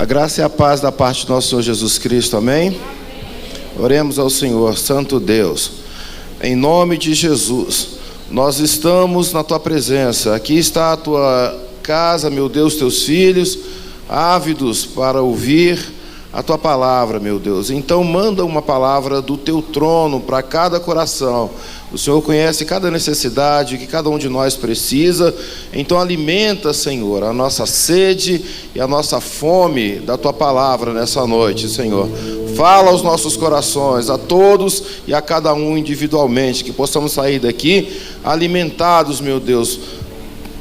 A graça e a paz da parte do nosso Senhor Jesus Cristo, amém? Oremos ao Senhor, Santo Deus, em nome de Jesus, nós estamos na Tua presença, aqui está a Tua casa, meu Deus, Teus filhos, ávidos para ouvir a Tua palavra, meu Deus. Então manda uma palavra do Teu trono para cada coração. O Senhor conhece cada necessidade que cada um de nós precisa. Então alimenta, Senhor, a nossa sede e a nossa fome da Tua palavra nessa noite, Senhor. Fala aos nossos corações, a todos e a cada um individualmente, que possamos sair daqui alimentados, meu Deus,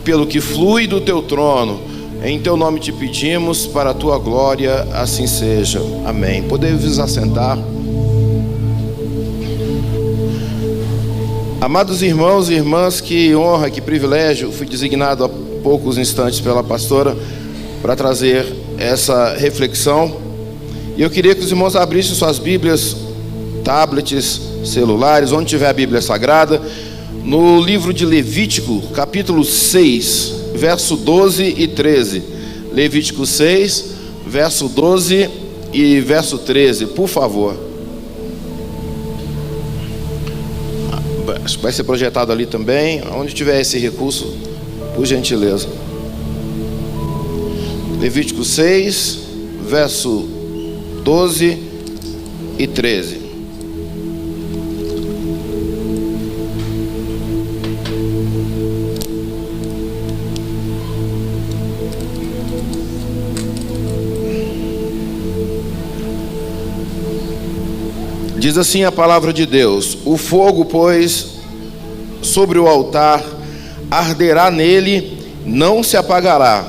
pelo que flui do Teu trono. Em Teu nome te pedimos, para a Tua glória, assim seja. Amém. Podemos assentar. Amados irmãos e irmãs, que honra, que privilégio. Fui designado há poucos instantes pela pastora para trazer essa reflexão. E eu queria que os irmãos abrissem suas Bíblias, tablets, celulares, onde tiver a Bíblia Sagrada, no livro de Levítico, capítulo 6, verso 12 e 13. Levítico 6, verso 12 e verso 13, por favor. Acho que vai ser projetado ali também, onde tiver esse recurso, por gentileza. Levítico 6, verso 12 e 13. Diz assim a palavra de Deus: o fogo, pois, sobre o altar arderá nele, não se apagará,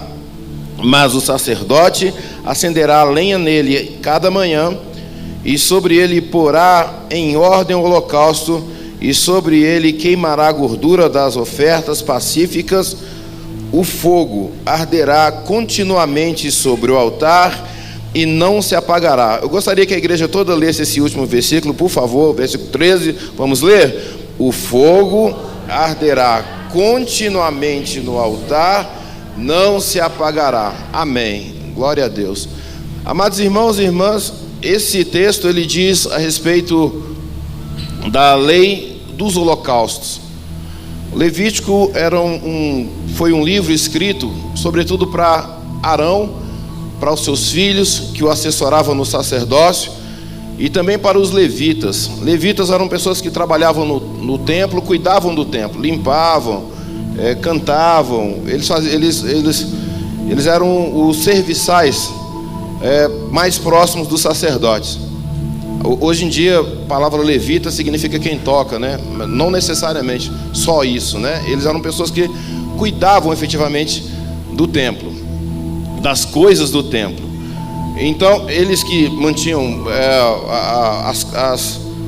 mas o sacerdote acenderá a lenha nele cada manhã, e sobre ele porá em ordem o holocausto, e sobre ele queimará a gordura das ofertas pacíficas. O fogo arderá continuamente sobre o altar e não se apagará. Eu gostaria que a igreja toda lesse esse último versículo, por favor, versículo 13, vamos ler? O fogo arderá continuamente no altar, não se apagará. Amém. Glória a Deus. Amados irmãos e irmãs, esse texto ele diz a respeito da lei dos holocaustos. O Levítico foi um livro escrito, sobretudo para Arão, para os seus filhos, que o assessoravam no sacerdócio, e também para os levitas. Levitas eram pessoas que trabalhavam no templo, cuidavam do templo, limpavam, cantavam. Eles eram os serviçais mais próximos dos sacerdotes. Hoje em dia, a palavra levita significa quem toca, né? Não necessariamente só isso, né? Eles eram pessoas que cuidavam efetivamente do templo, das coisas do templo. Então, eles que mantinham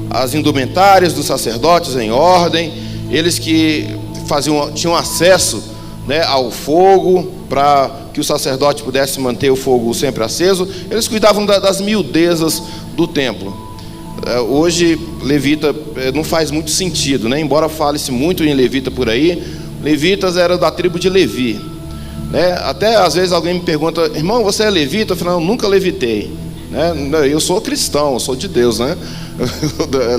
as indumentárias dos sacerdotes em ordem, eles que tinham acesso, né, ao fogo, para que o sacerdote pudesse manter o fogo sempre aceso. Eles cuidavam das miudezas do templo. Hoje, levita não faz muito sentido, né? Embora fale-se muito em levita por aí, levitas eram da tribo de Levi. Até às vezes alguém me pergunta: irmão, você é levita? Eu falo: não, nunca levitei, né? Eu sou cristão, eu sou de Deus, né?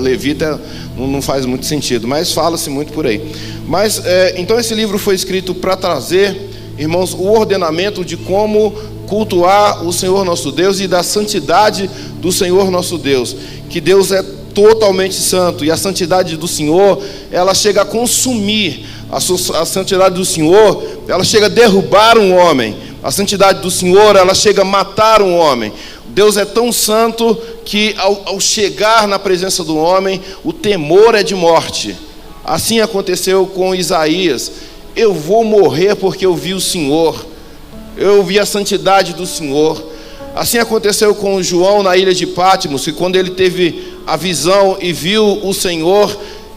Levita não faz muito sentido, mas fala-se muito por aí. Mas então esse livro foi escrito para trazer, irmãos, o ordenamento de como cultuar o Senhor nosso Deus e da santidade do Senhor nosso Deus, que Deus é totalmente santo, e a santidade do Senhor, ela chega a consumir. A santidade do Senhor, ela chega a derrubar um homem. A santidade do Senhor, ela chega a matar um homem. Deus é tão santo que ao chegar na presença do homem, o temor é de morte. Assim aconteceu com Isaías: eu vou morrer porque eu vi o Senhor, eu vi a santidade do Senhor. Assim aconteceu com João na ilha de Patmos, que quando ele teve a visão e viu o Senhor,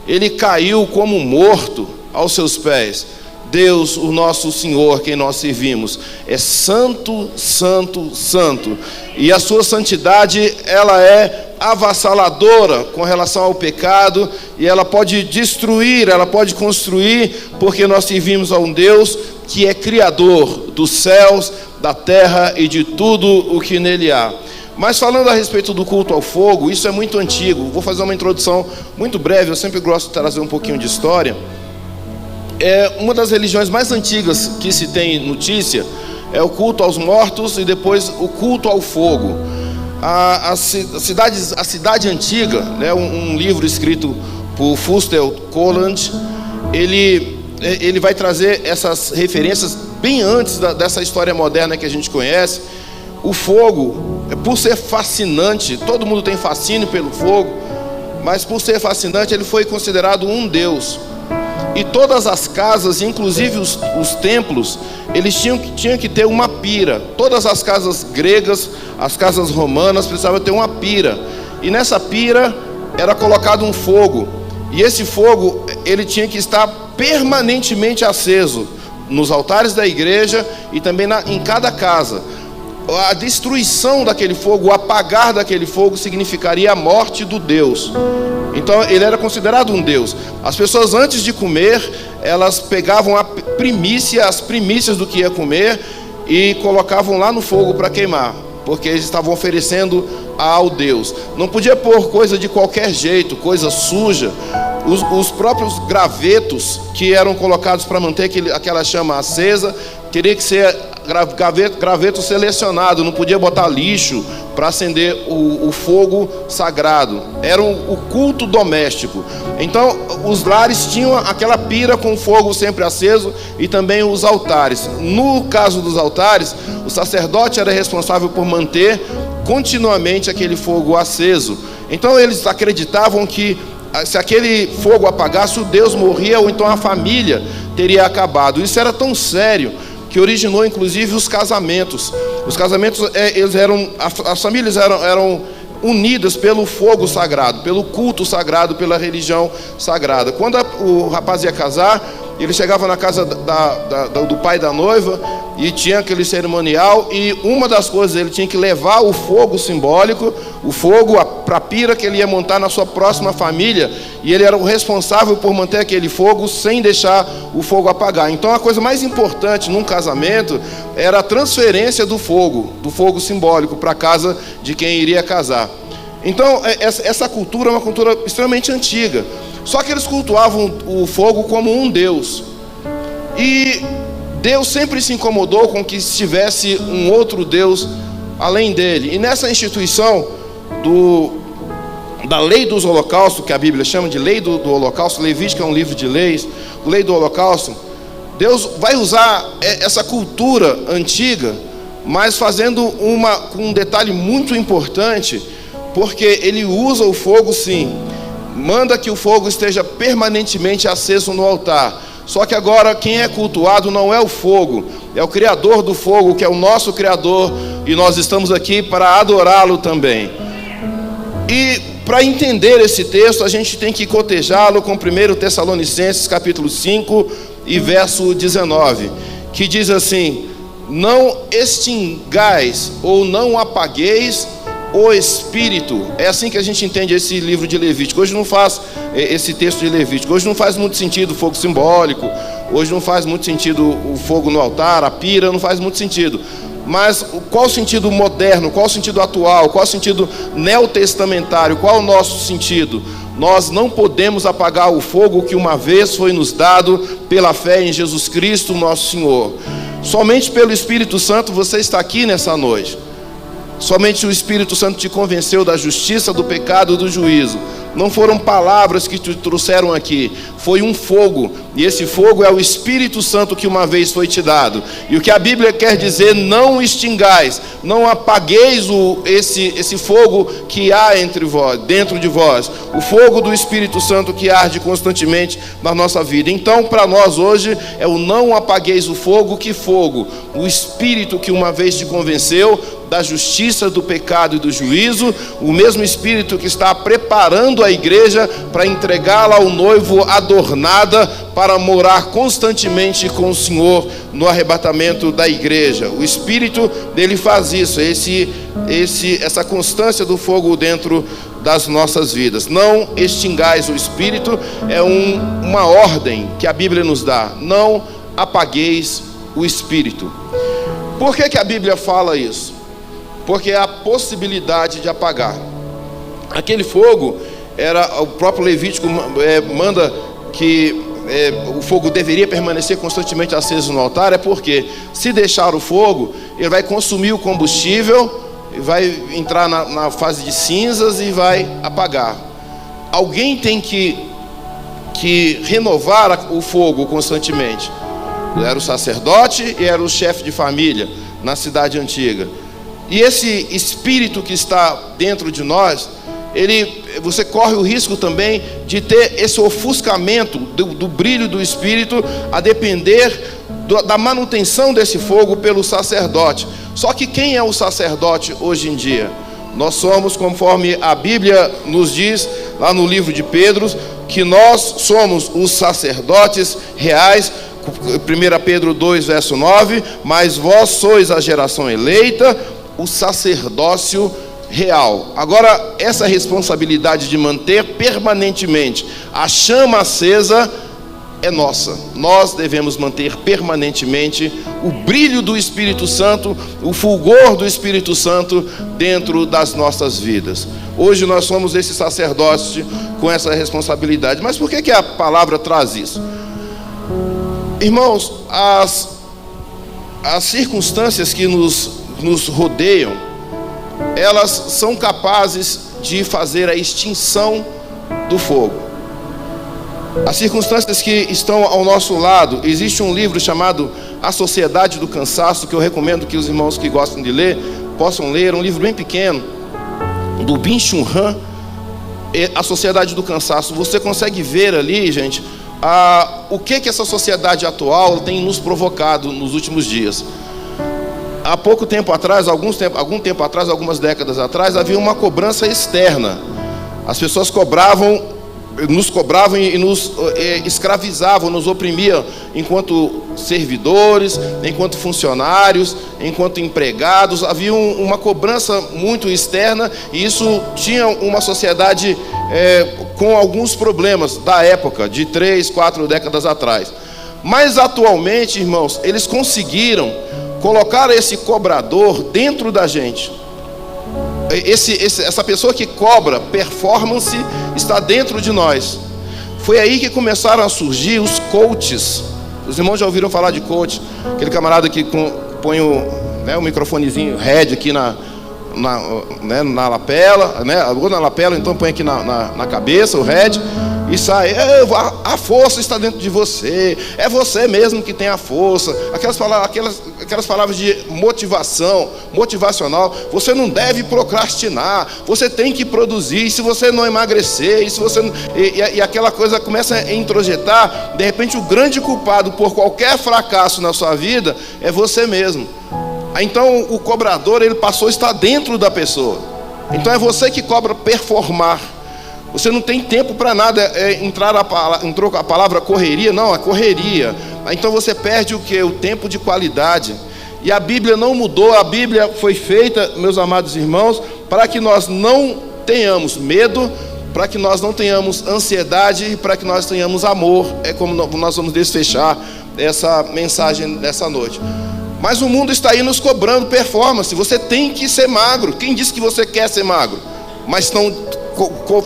ele caiu como morto aos seus pés. Deus, o nosso Senhor, quem nós servimos, é santo, santo, santo. E a sua santidade, ela é avassaladora com relação ao pecado, e ela pode destruir, ela pode construir, porque nós servimos a um Deus que é criador dos céus, da terra e de tudo o que nele há. Mas falando a respeito do culto ao fogo, isso é muito antigo. Vou fazer uma introdução muito breve, eu sempre gosto de trazer um pouquinho de história. Uma das religiões mais antigas que se tem notícia é o culto aos mortos e depois o culto ao fogo. A cidade antiga, né, um livro escrito por Fustel Colland, ele vai trazer essas referências bem antes dessa história moderna que a gente conhece. O fogo, por ser fascinante, todo mundo tem fascínio pelo fogo, mas por ser fascinante ele foi considerado um deus. E todas as casas, inclusive os templos, eles tinham que ter uma pira. Todas as casas gregas, as casas romanas, precisavam ter uma pira. E nessa pira era colocado um fogo. E esse fogo, ele tinha que estar permanentemente aceso nos altares da igreja e também em cada casa. A destruição daquele fogo, o apagar daquele fogo, significaria a morte do Deus. Então ele era considerado um Deus. As pessoas, antes de comer, elas pegavam as primícias do que ia comer e colocavam lá no fogo para queimar, porque eles estavam oferecendo ao Deus. Não podia pôr coisa de qualquer jeito, coisa suja. Os próprios gravetos que eram colocados para manter aquela chama acesa, teria que ser graveto selecionado, não podia botar lixo para acender o fogo sagrado. Era o culto doméstico. Então os lares tinham aquela pira com fogo sempre aceso, e também os altares. No caso dos altares, o sacerdote era responsável por manter continuamente aquele fogo aceso. Então eles acreditavam que se aquele fogo apagasse, o Deus morria, ou então a família teria acabado. Isso era tão sério que originou inclusive os casamentos. Os casamentos, as famílias eram unidas pelo fogo sagrado, pelo culto sagrado, pela religião sagrada. Quando o rapaz ia casar, ele chegava na casa do pai da noiva e tinha aquele cerimonial, e uma das coisas, ele tinha que levar o fogo simbólico, o fogo para a pira que ele ia montar na sua próxima família, e ele era o responsável por manter aquele fogo sem deixar o fogo apagar. Então a coisa mais importante num casamento era a transferência do fogo simbólico para a casa de quem iria casar. Então essa cultura é uma cultura extremamente antiga. Só que eles cultuavam o fogo como um Deus. E Deus sempre se incomodou com que tivesse um outro Deus além dele. E nessa instituição da lei dos holocaustos, que a Bíblia chama de lei do holocausto, Levítico é um livro de leis, lei do holocausto, Deus vai usar essa cultura antiga, mas fazendo com um detalhe muito importante, porque ele usa o fogo sim, manda que o fogo esteja permanentemente aceso no altar. Só que agora quem é cultuado não é o fogo, é o Criador do fogo, que é o nosso Criador, e nós estamos aqui para adorá-lo também. E para entender esse texto, a gente tem que cotejá-lo com 1 Tessalonicenses capítulo 5 e verso 19, que diz assim: não extingais ou não apagueis o Espírito. É assim que a gente entende esse livro de Levítico. Hoje não faz esse texto de Levítico. Hoje não faz muito sentido o fogo simbólico. Hoje não faz muito sentido o fogo no altar, a pira, não faz muito sentido. Mas qual o sentido moderno? Qual o sentido atual? Qual o sentido neotestamentário? Qual o nosso sentido? Nós não podemos apagar o fogo que uma vez foi nos dado pela fé em Jesus Cristo, nosso Senhor. Somente pelo Espírito Santo você está aqui nessa noite. Somente o Espírito Santo te convenceu da justiça, do pecado e do juízo. Não foram palavras que te trouxeram aqui, foi um fogo. E esse fogo é o Espírito Santo que uma vez foi te dado. E o que a Bíblia quer dizer: não extingais, não apagueis esse fogo que há dentro de vós. O fogo do Espírito Santo que arde constantemente na nossa vida. Então, para nós hoje, é o não apagueis o fogo. Que fogo? O Espírito que uma vez te convenceu da justiça, do pecado e do juízo. O mesmo Espírito que está preparado preparando a igreja para entregá-la ao noivo adornada para morar constantemente com o Senhor no arrebatamento da igreja. O Espírito dele faz isso, essa constância do fogo dentro das nossas vidas. Não extingais o Espírito, é uma ordem que a Bíblia nos dá. Não apagueis o Espírito. Por que a Bíblia fala isso? Porque há a possibilidade de apagar. Aquele fogo, o próprio Levítico manda que o fogo deveria permanecer constantemente aceso no altar, é porque se deixar o fogo, ele vai consumir o combustível, vai entrar na fase de cinzas e vai apagar. Alguém tem que renovar o fogo constantemente. Era o sacerdote e era o chefe de família na cidade antiga. E esse espírito que está dentro de nós, você corre o risco também de ter esse ofuscamento do brilho do Espírito, a depender da manutenção desse fogo pelo sacerdote. Só que quem é o sacerdote hoje em dia? Nós somos, conforme a Bíblia nos diz, lá no livro de Pedro, que nós somos os sacerdotes reais. 1 Pedro 2, verso 9: mas vós sois a geração eleita, o sacerdócio real. Agora, essa responsabilidade de manter permanentemente a chama acesa é nossa. Nós devemos manter permanentemente o brilho do Espírito Santo, o fulgor do Espírito Santo dentro das nossas vidas. Hoje nós somos esse sacerdote com essa responsabilidade. Mas por que a palavra traz isso? Irmãos, as circunstâncias que nos rodeiam, elas são capazes de fazer a extinção do fogo. As circunstâncias que estão ao nosso lado, existe um livro chamado A Sociedade do Cansaço, que eu recomendo que os irmãos que gostam de ler possam ler, um livro bem pequeno, do Byung-Chul Han, A Sociedade do Cansaço. Você consegue ver ali, gente, o que essa sociedade atual tem nos provocado nos últimos dias. Há pouco tempo atrás, algum tempo atrás, algumas décadas atrás, havia uma cobrança externa. As pessoas nos cobravam e nos escravizavam, nos oprimiam enquanto servidores, enquanto funcionários, enquanto empregados. Havia uma cobrança muito externa, e isso tinha uma sociedade com alguns problemas da época, de 3, 4 décadas atrás. Mas atualmente, irmãos, eles conseguiram colocar esse cobrador dentro da gente. Essa pessoa que cobra performance está dentro de nós. Foi aí que começaram a surgir os coaches. Os irmãos já ouviram falar de coach? Aquele camarada que põe o microfonezinho head aqui na lapela, né? Ou na lapela, então põe aqui na cabeça o head e sai. A força está dentro de você. É você mesmo que tem a força. Aquelas palavras de motivacional. Você não deve procrastinar. Você tem que produzir. E se você não emagrecer, e aquela coisa começa a introjetar, de repente o grande culpado por qualquer fracasso na sua vida é você mesmo. Então o cobrador, ele passou a estar dentro da pessoa. Então é você que cobra performar. Você não tem tempo para nada. Entrou a palavra correria. Não, é correria. Então você perde o quê? O tempo de qualidade. E a Bíblia não mudou. A Bíblia foi feita, meus amados irmãos, para que nós não tenhamos medo, para que nós não tenhamos ansiedade e para que nós tenhamos amor. É como nós vamos desfechar essa mensagem nessa noite. Mas o mundo está aí nos cobrando performance. Você tem que ser magro. Quem disse que você quer ser magro? Mas estão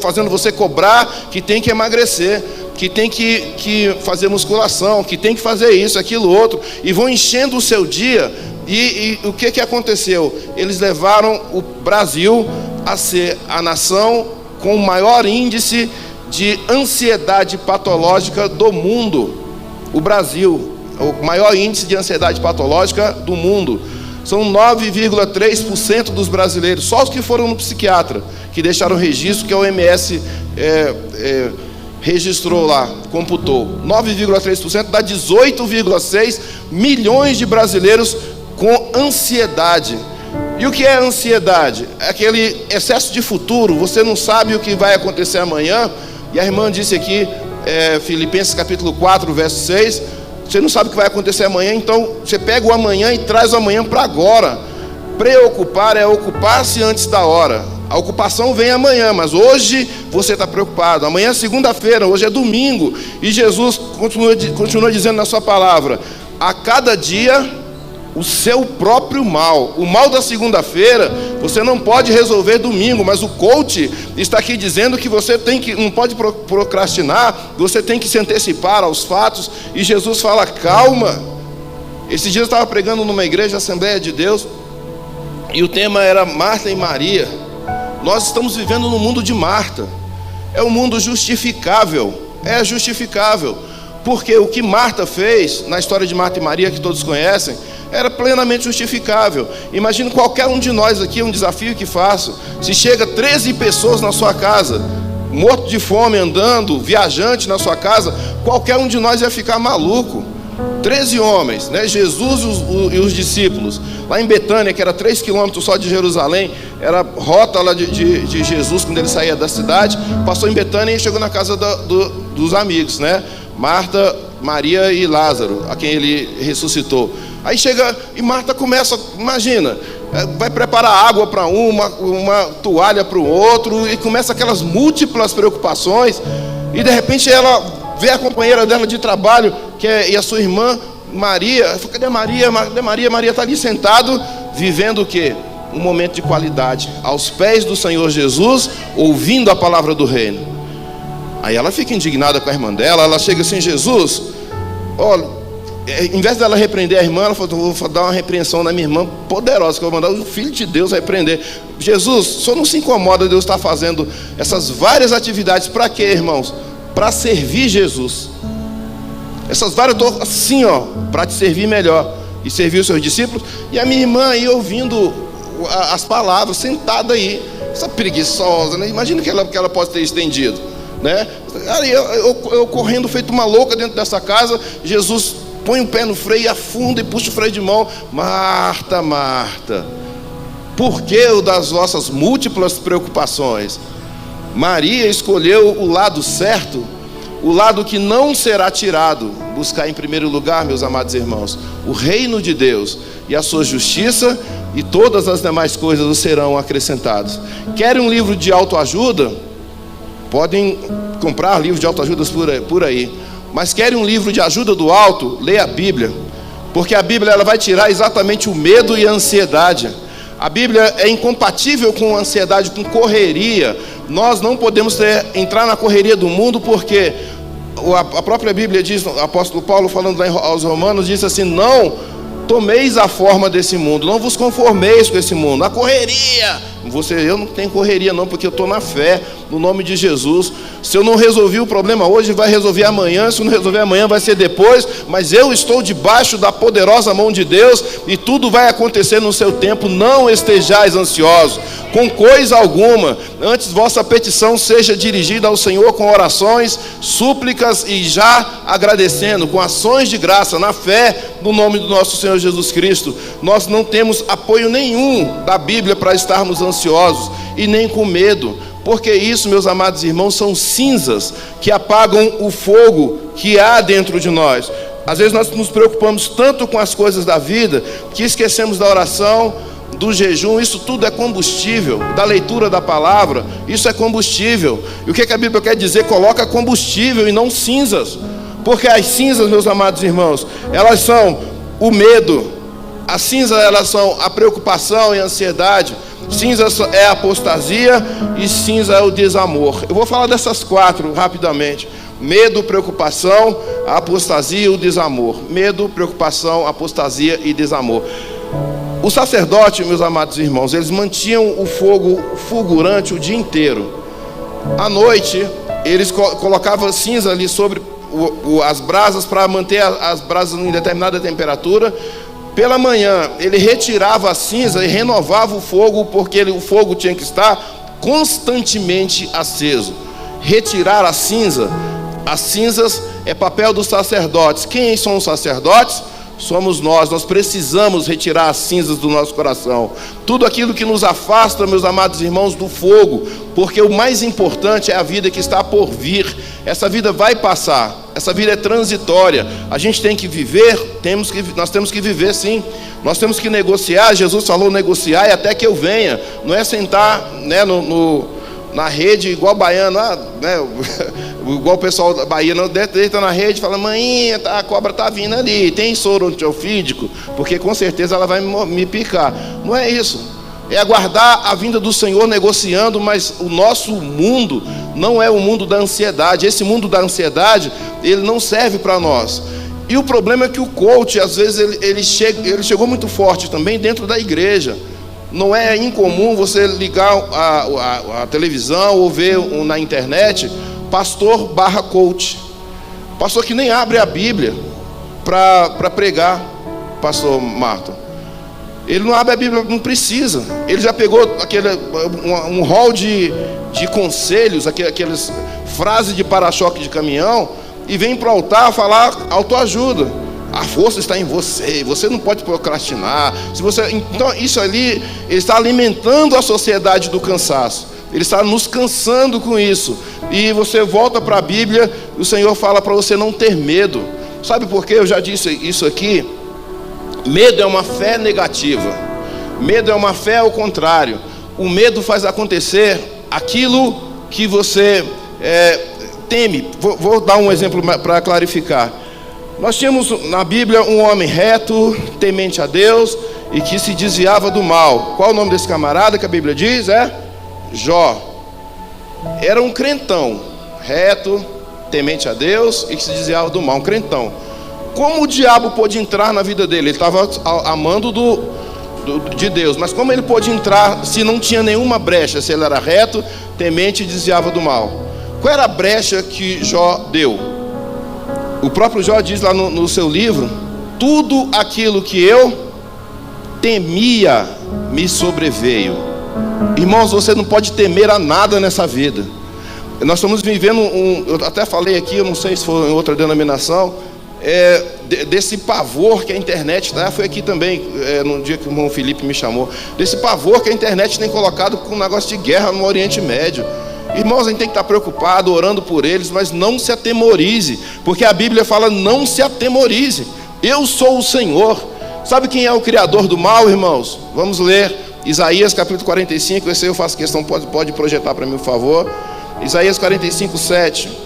fazendo você cobrar que tem que emagrecer, que tem que fazer musculação, que tem que fazer isso, aquilo, outro, e vão enchendo o seu dia. E o que aconteceu? Eles levaram o Brasil a ser a nação com o maior índice de ansiedade patológica do mundo. O Brasil, o maior índice de ansiedade patológica do mundo. São 9,3% dos brasileiros, só os que foram no psiquiatra, que deixaram registro, que a OMS registrou lá, computou. 9,3% dá 18,6 milhões de brasileiros com ansiedade. E o que é ansiedade? É aquele excesso de futuro. Você não sabe o que vai acontecer amanhã. E a irmã disse aqui, Filipenses capítulo 4, verso 6, você não sabe o que vai acontecer amanhã, então você pega o amanhã e traz o amanhã para agora. Preocupar é ocupar-se antes da hora. A ocupação vem amanhã, mas hoje você está preocupado. Amanhã é segunda-feira, hoje é domingo. E Jesus continua dizendo na sua palavra: a cada dia o seu próprio mal. O mal da segunda-feira você não pode resolver domingo, mas o coach está aqui dizendo que você não pode procrastinar, você tem que se antecipar aos fatos. E Jesus fala: calma. Esses dias eu estava pregando numa igreja, Assembleia de Deus, e o tema era Marta e Maria. Nós estamos vivendo no mundo de Marta. É um mundo justificável. É justificável. Porque o que Marta fez, na história de Marta e Maria, que todos conhecem, era plenamente justificável. Imagina qualquer um de nós aqui, um desafio que faço. Se chega 13 pessoas na sua casa, morto de fome, andando, viajante na sua casa, qualquer um de nós ia ficar maluco. 13 homens, né? Jesus e os discípulos, lá em Betânia, que era 3 quilômetros só de Jerusalém, era a rota lá de Jesus, quando ele saía da cidade, passou em Betânia e chegou na casa dos amigos, né? Marta, Maria e Lázaro, a quem ele ressuscitou. Aí chega e Marta começa, imagina, vai preparar água para uma toalha para o outro, e começa aquelas múltiplas preocupações, e de repente ela vê a companheira dela de trabalho, e a sua irmã Maria. Ela fala: cadê Maria? Cadê Maria? Maria está ali sentado, vivendo o quê? Um momento de qualidade, aos pés do Senhor Jesus, ouvindo a palavra do reino. Aí ela fica indignada com a irmã dela. Ela chega assim: Jesus, olha, em vez dela repreender a irmã, ela falou: vou dar uma repreensão na minha irmã poderosa, que eu vou mandar o Filho de Deus repreender. Jesus, o senhor não se incomoda de Deus estar fazendo essas várias atividades? Para quê, irmãos? Para servir Jesus. Essas várias, eu estou assim, para te servir melhor e servir os seus discípulos. E a minha irmã aí ouvindo as palavras, sentada aí, essa preguiçosa, né? Imagina que ela pode ter estendido, né? Aí eu correndo feito uma louca dentro dessa casa. Jesus põe o pé no freio, afunda e puxa o freio de mão. Marta, Marta, por que o das vossas múltiplas preocupações? Maria escolheu o lado certo, o lado que não será tirado. Buscar em primeiro lugar, meus amados irmãos, o reino de Deus e a sua justiça, e todas as demais coisas serão acrescentadas. Querem um livro de autoajuda? Podem comprar livros de autoajuda por aí. Mas querem um livro de ajuda do alto? Leia a Bíblia. Porque a Bíblia ela vai tirar exatamente o medo e a ansiedade. A Bíblia é incompatível com ansiedade, com correria. Nós não podemos entrar na correria do mundo, porque a própria Bíblia diz, o apóstolo Paulo falando lá aos Romanos, diz assim: não tomeis a forma desse mundo, não vos conformeis com esse mundo. A correria, eu não tenho correria não, porque eu estou na fé, no nome de Jesus. Se eu não resolvi o problema hoje, vai resolver amanhã. Se não resolver amanhã, vai ser depois. Mas eu estou debaixo da poderosa mão de Deus, e tudo vai acontecer no seu tempo. Não estejais ansiosos com coisa alguma, antes vossa petição seja dirigida ao Senhor com orações, súplicas, e já agradecendo, com ações de graça, na fé, no nome do nosso Senhor Jesus Cristo. Nós não temos apoio nenhum da Bíblia para estarmos ansiosos, e nem com medo, porque isso, meus amados irmãos, são cinzas que apagam o fogo que há dentro de nós. Às vezes nós nos preocupamos tanto com as coisas da vida, que esquecemos da oração, do jejum. Isso tudo é combustível. Da leitura da palavra, isso é combustível. E o que a Bíblia quer dizer? Coloca combustível e não cinzas. Porque as cinzas, meus amados irmãos, elas são o medo. As cinzas, elas são a preocupação e a ansiedade. Cinza é a apostasia, e cinza é o desamor. Eu vou falar dessas 4 rapidamente: medo, preocupação, a apostasia e o desamor. Medo, preocupação, apostasia e desamor. O sacerdote, meus amados irmãos, eles mantinham o fogo fulgurante o dia inteiro. À noite, eles colocavam cinza ali sobre as brasas, para manter as brasas em determinada temperatura. Pela manhã, ele retirava a cinza e renovava o fogo, porque o fogo tinha que estar constantemente aceso. Retirar as cinzas é papel dos sacerdotes. Quem são os sacerdotes? somos nós precisamos retirar as cinzas do nosso coração, tudo aquilo que nos afasta, meus amados irmãos, do fogo, porque o mais importante é a vida que está por vir. Essa vida vai passar, essa vida é transitória, a gente tem que viver, nós temos que viver sim, nós temos que negociar. Jesus falou: negociar até que eu venha, não é sentar, né, na rede igual baiano, né, igual o pessoal da Bahia, não deita na rede e fala: mãe, a cobra está vindo ali, tem soro antiofídico, porque com certeza ela vai me picar. Não é isso, é aguardar a vinda do Senhor negociando. Mas o nosso mundo não é o mundo da ansiedade. Esse mundo da ansiedade, ele não serve para nós. E o problema é que o coach, às vezes, ele chegou muito forte também dentro da igreja. Não é incomum você ligar a televisão ou ver na internet pastor / coach, pastor que nem abre a Bíblia para pregar. Pastor Marta, ele não abre a Bíblia, não precisa. Ele já pegou um rol de conselhos, aquelas frases de para-choque de caminhão, e vem para o altar falar autoajuda. A força está em você, você não pode procrastinar. Então isso ali, ele está alimentando a sociedade do cansaço, ele está nos cansando com isso. E você volta para a Bíblia, o Senhor fala para você não ter medo. Sabe por quê? Eu já disse isso aqui. Medo é uma fé negativa, medo é uma fé ao contrário. O medo faz acontecer aquilo que você teme. Vou dar um exemplo para clarificar. Nós tínhamos na Bíblia um homem reto, temente a Deus e que se desviava do mal. Qual o nome desse camarada que a Bíblia diz? É Jó. Era um crentão, reto, temente a Deus e que se desviava do mal, um crentão. Como o diabo pôde entrar na vida dele? Ele estava amando de Deus, mas como ele pôde entrar se não tinha nenhuma brecha, se ele era reto, temente e desviava do mal? Qual era a brecha que Jó deu? O próprio Jó diz lá no seu livro: tudo aquilo que eu temia me sobreveio. Irmãos, você não pode temer a nada nessa vida. Nós estamos vivendo eu até falei aqui, eu não sei se foi em outra denominação, desse pavor que a internet, foi aqui também, no dia que o irmão Felipe me chamou, desse pavor que a internet tem colocado com um negócio de guerra no Oriente Médio. Irmãos, a gente tem que estar preocupado, orando por eles, mas não se atemorize, porque a Bíblia fala: não se atemorize, eu sou o Senhor. Sabe quem é o criador do mal, irmãos? Vamos ler Isaías capítulo 45, esse aí eu faço questão, pode projetar para mim, por favor. Isaías 45, 7.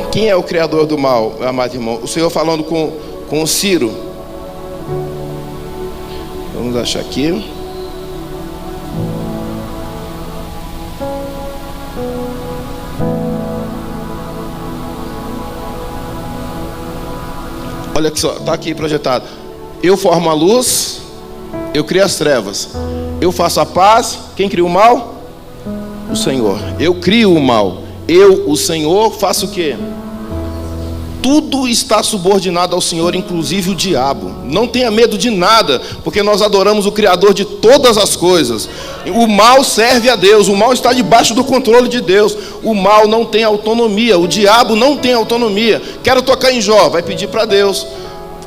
Quem é o criador do mal, amado irmão? O Senhor falando com Ciro. Vamos achar aqui. Olha aqui só, está aqui projetado: eu formo a luz, eu crio as trevas, eu faço a paz. Quem cria o mal? O Senhor. Eu crio o mal, eu, o Senhor, faço o quê? Tudo está subordinado ao Senhor, inclusive o diabo. Não tenha medo de nada, porque nós adoramos o Criador de todas as coisas. O mal serve a Deus, o mal está debaixo do controle de Deus. O mal não tem autonomia, o diabo não tem autonomia. Quero tocar em Jó, vai pedir para Deus.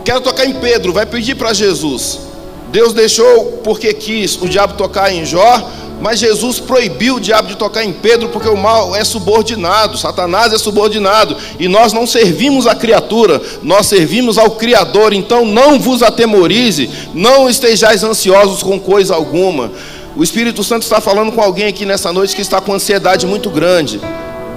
Quero tocar em Pedro, vai pedir para Jesus. Deus deixou porque quis o diabo tocar em Jó, mas Jesus proibiu o diabo de tocar em Pedro, porque o mal é subordinado, Satanás é subordinado, e nós não servimos a criatura, nós servimos ao Criador. Então não vos atemorize, não estejais ansiosos com coisa alguma. O Espírito Santo está falando com alguém aqui nessa noite que está com ansiedade muito grande.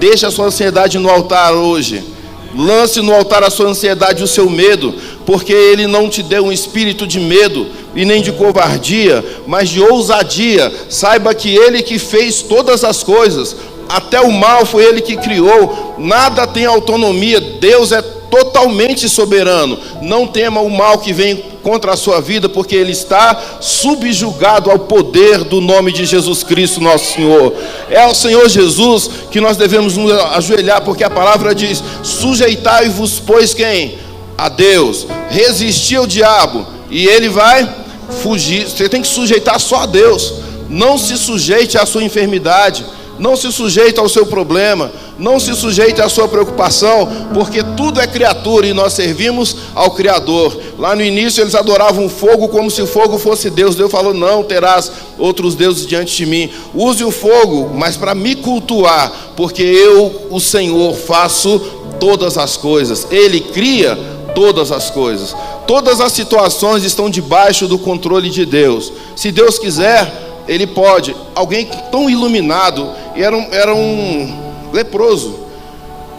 Deixe a sua ansiedade no altar hoje. Lance no altar a sua ansiedade e o seu medo, porque Ele não te deu um espírito de medo e nem de covardia, mas de ousadia. Saiba que Ele que fez todas as coisas, até o mal foi Ele que criou. Nada tem autonomia. Deus é totalmente soberano. Não tema o mal que vem contra a sua vida, porque ele está subjugado ao poder do nome de Jesus Cristo, nosso Senhor. É ao Senhor Jesus que nós devemos nos ajoelhar, porque a palavra diz: sujeitai-vos, pois, quem? A Deus. Resistir ao diabo e ele vai fugir. Você tem que sujeitar só a Deus. Não se sujeite à sua enfermidade, não se sujeite ao seu problema, não se sujeite à sua preocupação, porque tudo é criatura e nós servimos ao Criador. Lá no início eles adoravam o fogo como se o fogo fosse Deus. Deus falou: não terás outros deuses diante de mim. Use o fogo, mas para me cultuar, porque eu, o Senhor, faço todas as coisas. Ele cria todas as coisas. Todas as situações estão debaixo do controle de Deus. Se Deus quiser, Ele pode. Alguém tão iluminado, era um leproso,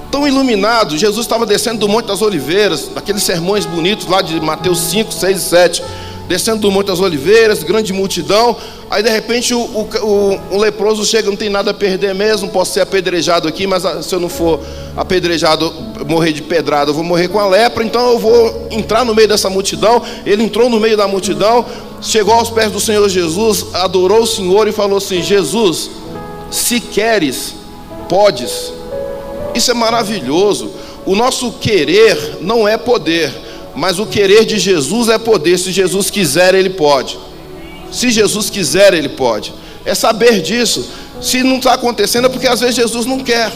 tão iluminado. Jesus estava descendo do Monte das Oliveiras, daqueles sermões bonitos lá de Mateus 5, 6 e 7, descendo do Monte das Oliveiras, grande multidão. Aí de repente o leproso chega: não tem nada a perder mesmo, posso ser apedrejado aqui, mas se eu não for apedrejado, morrer de pedrada, eu vou morrer com a lepra, então eu vou entrar no meio dessa multidão. Ele entrou no meio da multidão, chegou aos pés do Senhor Jesus, adorou o Senhor e falou assim: Jesus, se queres, podes. Isso é maravilhoso. O nosso querer não é poder, mas o querer de Jesus é poder. Se Jesus quiser, Ele pode. Se Jesus quiser, Ele pode. É saber disso. Se não está acontecendo, é porque às vezes Jesus não quer.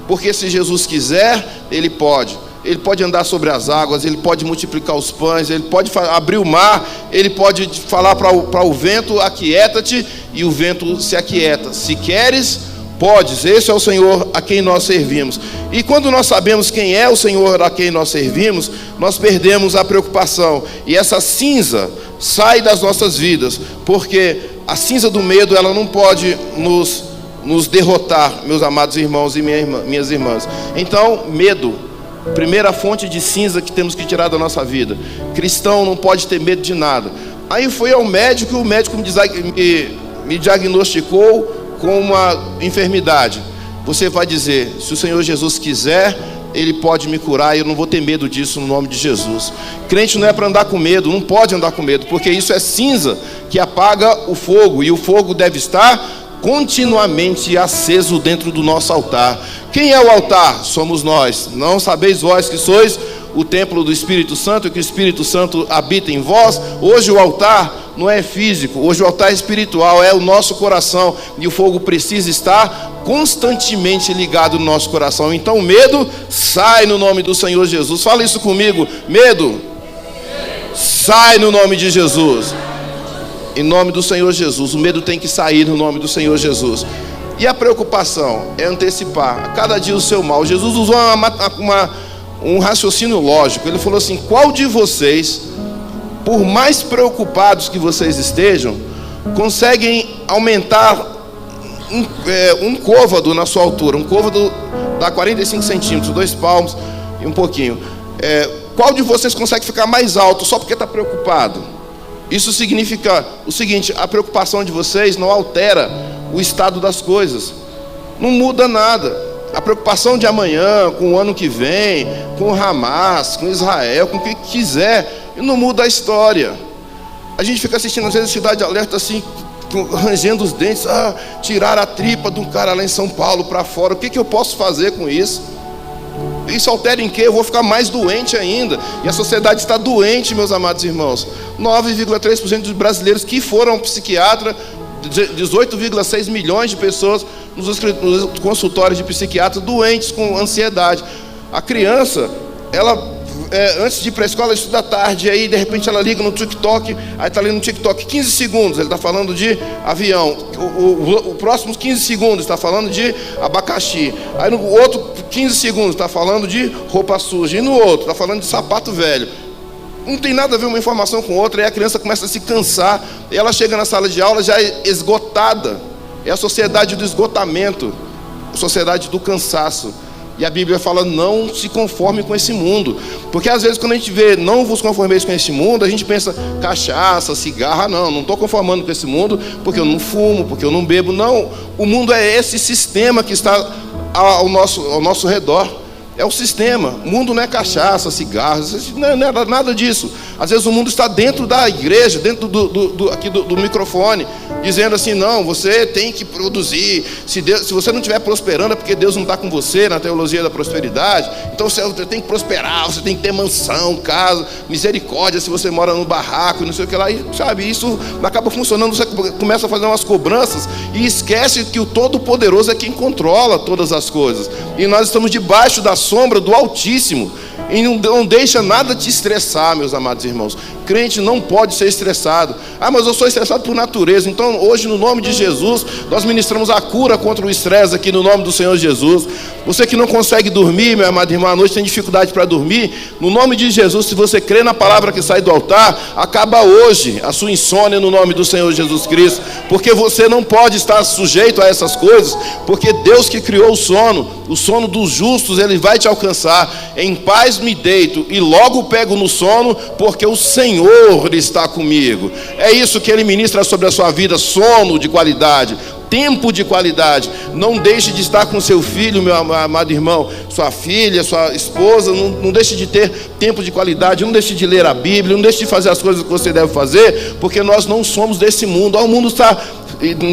Porque se Jesus quiser, Ele pode. Ele pode andar sobre as águas, Ele pode multiplicar os pães, Ele pode abrir o mar, Ele pode falar para o vento: aquieta-te, e o vento se aquieta. Se queres, podes. Esse é o Senhor a quem nós servimos. E quando nós sabemos quem é o Senhor a quem nós servimos, nós perdemos a preocupação. E essa cinza sai das nossas vidas, porque a cinza do medo, ela não pode nos derrotar, meus amados irmãos e minhas irmãs. Então, medo, primeira fonte de cinza que temos que tirar da nossa vida. Cristão não pode ter medo de nada. Aí fui ao médico, e o médico me diagnosticou com uma enfermidade. Você vai dizer: se o Senhor Jesus quiser, Ele pode me curar, e eu não vou ter medo disso no nome de Jesus. Crente não é para andar com medo, não pode andar com medo, porque isso é cinza que apaga o fogo, e o fogo deve estar continuamente aceso dentro do nosso altar. Quem é o altar? Somos nós. Não sabeis vós que sois o templo do Espírito Santo, e que o Espírito Santo habita em vós? Hoje o altar não é físico, hoje o altar é espiritual, é o nosso coração, e o fogo precisa estar constantemente ligado no nosso coração. Então o medo sai no nome do Senhor Jesus. Fala isso comigo: medo sai no nome de Jesus. Em nome do Senhor Jesus. O medo tem que sair no nome do Senhor Jesus. E a preocupação é antecipar a cada dia o seu mal. Jesus usou um raciocínio lógico. Ele falou assim: qual de vocês, por mais preocupados que vocês estejam, conseguem aumentar um côvado na sua altura? Um côvado dá 45 centímetros, 2 palmos e um pouquinho. Qual de vocês consegue ficar mais alto só porque está preocupado? Isso significa o seguinte: a preocupação de vocês não altera o estado das coisas, não muda nada. A preocupação de amanhã, com o ano que vem, com o Hamas, com Israel, com o que quiser, não muda a história. A gente fica assistindo às vezes Cidade Alerta assim, rangendo os dentes: tirar a tripa de um cara lá em São Paulo para fora, o que eu posso fazer com isso? Isso altera em quê? Eu vou ficar mais doente ainda. E a sociedade está doente, meus amados irmãos. 9,3% dos brasileiros que foram ao psiquiatra, 18,6 milhões de pessoas nos consultórios de psiquiatra doentes com ansiedade. A criança, ela antes de ir para a escola, ela estuda à tarde, aí de repente ela liga no TikTok, aí está ali no TikTok 15 segundos, ele está falando de avião, o próximo 15 segundos está falando de abacaxi, aí no outro 15 segundos está falando de roupa suja, e no outro está falando de sapato velho. Não tem nada a ver uma informação com outra, e a criança começa a se cansar, e ela chega na sala de aula já esgotada. É a sociedade do esgotamento, a sociedade do cansaço. E a Bíblia fala: não se conforme com esse mundo. Porque às vezes quando a gente vê não vos conformeis com esse mundo, a gente pensa cachaça, cigarro. Não estou conformando com esse mundo, porque eu não fumo, porque eu não bebo. Não, o mundo é esse sistema que está ao nosso redor. É o sistema. O mundo não é cachaça, cigarros, não é nada disso. Às vezes o mundo está dentro da igreja, dentro do microfone, dizendo assim: não, você tem que produzir. Se você não estiver prosperando é porque Deus não está com você, na teologia da prosperidade. Então você tem que prosperar, você tem que ter mansão, casa, misericórdia se você mora no barraco, não sei o que lá. E, sabe, isso acaba funcionando. Você começa a fazer umas cobranças e esquece que o Todo-Poderoso é quem controla todas as coisas. E nós estamos debaixo da sombra do Altíssimo. E não deixa nada te estressar, meus amados irmãos. Crente não pode ser estressado. Ah, mas eu sou estressado por natureza. Então hoje, no nome de Jesus, nós ministramos a cura contra o estresse aqui no nome do Senhor Jesus. Você que não consegue dormir, meu amado irmão, à noite tem dificuldade para dormir, no nome de Jesus, se você crê na palavra que sai do altar, acaba hoje a sua insônia no nome do Senhor Jesus Cristo. Porque você não pode estar sujeito a essas coisas, porque Deus que criou o sono dos justos, Ele vai te alcançar. Em paz me deito e logo pego no sono, porque o Senhor está comigo. É isso que Ele ministra sobre a sua vida: sono de qualidade, tempo de qualidade. Não deixe de estar com seu filho, meu amado irmão, sua filha, sua esposa. Não deixe de ter tempo de qualidade. Não deixe de ler a Bíblia. Não deixe de fazer as coisas que você deve fazer, porque nós não somos desse mundo. O mundo está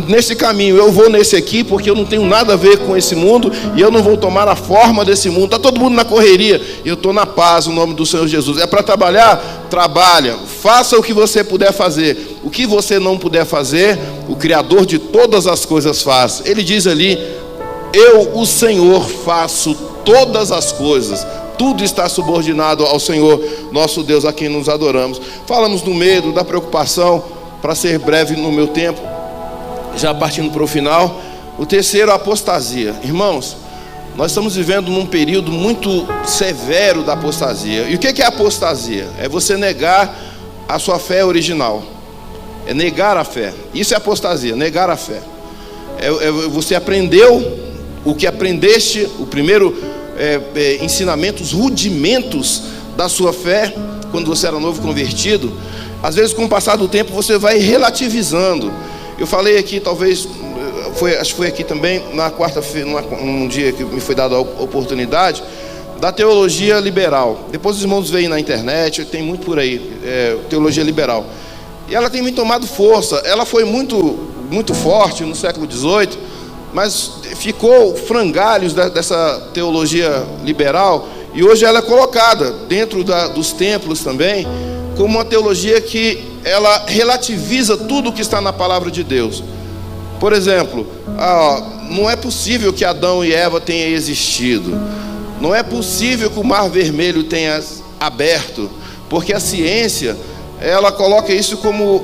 nesse caminho, eu vou nesse aqui porque eu não tenho nada a ver com esse mundo e eu não vou tomar a forma desse mundo. Está todo mundo na correria, eu estou na paz no nome do Senhor Jesus. É para trabalhar? Trabalha, faça o que você puder fazer. O que você não puder fazer, o Criador de todas as coisas faz. Ele diz ali: eu, o Senhor, faço todas as coisas. Tudo está subordinado ao Senhor, nosso Deus, a quem nos adoramos. Falamos do medo, da preocupação, para ser breve no meu tempo, já partindo para o final. O terceiro, a apostasia. Irmãos, nós estamos vivendo num período muito severo da apostasia. E o que é apostasia? É você negar a sua fé original. É negar a fé. Isso é apostasia, negar a fé. Você aprendeu o que aprendeste, o primeiro ensinamento, os rudimentos da sua fé, quando você era novo convertido. Às vezes, com o passar do tempo, você vai relativizando. Eu falei aqui, talvez, acho que foi aqui também, na quarta-feira, um dia que me foi dada a oportunidade, da teologia liberal. Depois os irmãos veem na internet, tem muito por aí, teologia liberal. E ela tem me tomado força. Ela foi muito, muito forte no século XVIII, mas ficou frangalhos dessa teologia liberal, e hoje ela é colocada dentro dos templos também, como uma teologia que ela relativiza tudo o que está na palavra de Deus. Por exemplo, não é possível que Adão e Eva tenham existido. Não é possível que o Mar Vermelho tenha aberto, porque a ciência, ela coloca isso como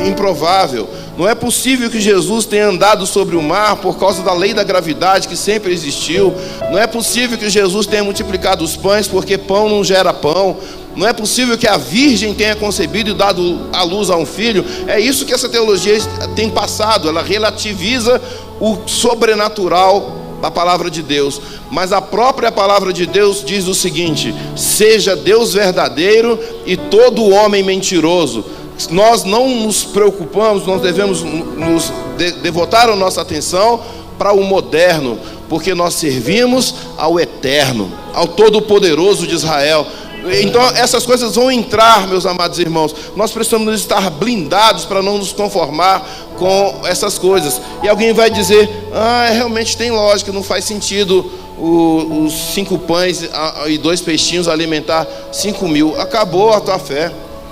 improvável. Não é possível que Jesus tenha andado sobre o mar por causa da lei da gravidade que sempre existiu. Não é possível que Jesus tenha multiplicado os pães, porque pão não gera pão. Não é possível que a virgem tenha concebido e dado à luz a um filho. É isso que essa teologia tem passado. Ela relativiza o sobrenatural da palavra de Deus. Mas a própria palavra de Deus diz o seguinte: seja Deus verdadeiro e todo homem mentiroso. Nós não nos preocupamos, nós devemos nos devotar a nossa atenção para o moderno, porque nós servimos ao Eterno, ao Todo-Poderoso de Israel. Então essas coisas vão entrar, meus amados irmãos. Nós precisamos estar blindados para não nos conformar com essas coisas. E alguém vai dizer: realmente tem lógica, não faz sentido os 5 pães e 2 peixinhos alimentar 5.000. Acabou a tua fé.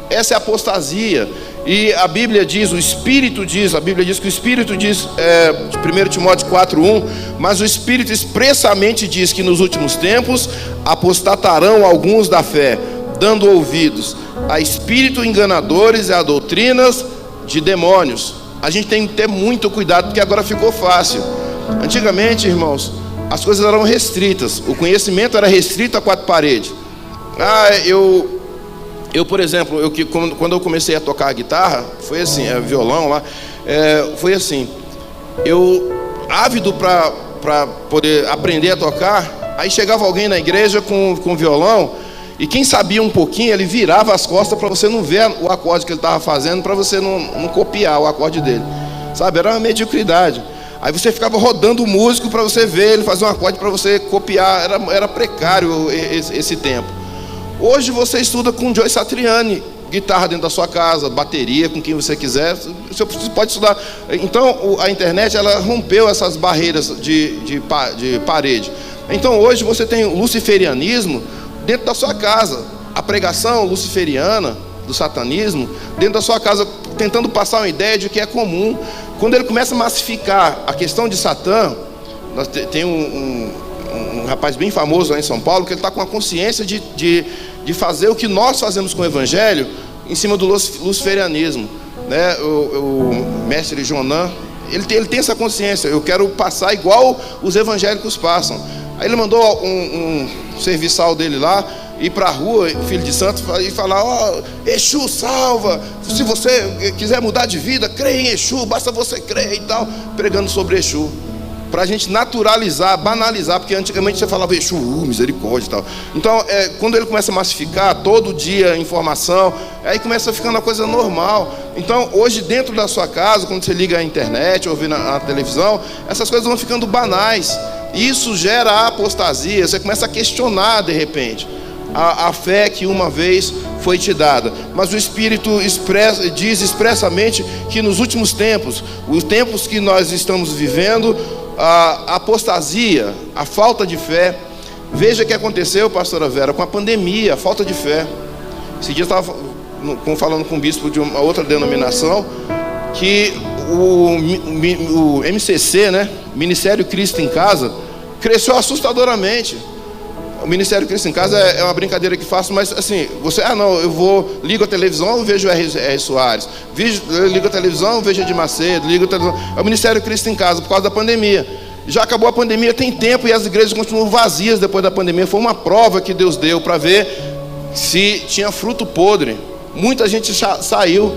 Essa é a apostasia. E a Bíblia diz, a Bíblia diz que o Espírito diz, 1 Timóteo 4:1, mas o Espírito expressamente diz que nos últimos tempos apostatarão alguns da fé, dando ouvidos a espíritos enganadores e a doutrinas de demônios. A gente tem que ter muito cuidado, porque agora ficou fácil. Antigamente, irmãos, as coisas eram restritas, o conhecimento era restrito a 4 paredes. Eu, por exemplo, quando eu comecei a tocar a guitarra, foi assim, violão lá, foi assim, eu, ávido para poder aprender a tocar, aí chegava alguém na igreja com violão, e quem sabia um pouquinho, ele virava as costas para você não ver o acorde que ele estava fazendo, para você não copiar o acorde dele, sabe, era uma mediocridade. Aí você ficava rodando o músico para você ver ele fazer um acorde para você copiar. Era precário esse tempo. Hoje você estuda com Joe Satriani, guitarra dentro da sua casa, bateria, com quem você quiser, você pode estudar. Então a internet, ela rompeu essas barreiras de parede. Então hoje você tem o luciferianismo dentro da sua casa, a pregação luciferiana do satanismo dentro da sua casa, tentando passar uma ideia de que é comum. Quando ele começa a massificar a questão de Satã, tem um rapaz bem famoso lá em São Paulo, que ele está com a consciência de fazer o que nós fazemos com o Evangelho em cima do luciferianismo, né? O mestre Jonan, ele tem essa consciência. Eu quero passar igual os evangélicos passam. Aí ele mandou um serviçal dele lá ir para a rua, filho de santo, e falar: ó, Exu salva, se você quiser mudar de vida, creia em Exu, basta você crer e tal, pregando sobre Exu, para a gente naturalizar, banalizar, porque antigamente você falava Exu, misericórdia e tal. Então, quando ele começa a massificar, todo dia informação, aí começa ficando uma coisa normal. Então, hoje dentro da sua casa, quando você liga a internet, ouve na televisão, essas coisas vão ficando banais. Isso gera apostasia, você começa a questionar de repente a fé que uma vez foi te dada. Mas o Espírito diz expressamente que nos últimos tempos, os tempos que nós estamos vivendo, a apostasia, a falta de fé. Veja o que aconteceu, pastora Vera, com a pandemia, a falta de fé. Esse dia eu estava falando com um bispo de uma outra denominação, que o MCC, né, Ministério Cristo em Casa, cresceu assustadoramente. O Ministério Cristo em Casa é uma brincadeira que faço, mas assim, eu ligo a televisão, eu vejo R. Soares, eu ligo a televisão, eu vejo Edir Macedo, ligo a televisão. É o Ministério Cristo em Casa, por causa da pandemia. Já acabou a pandemia, tem tempo, e as igrejas continuam vazias depois da pandemia. Foi uma prova que Deus deu para ver se tinha fruto podre. Muita gente saiu.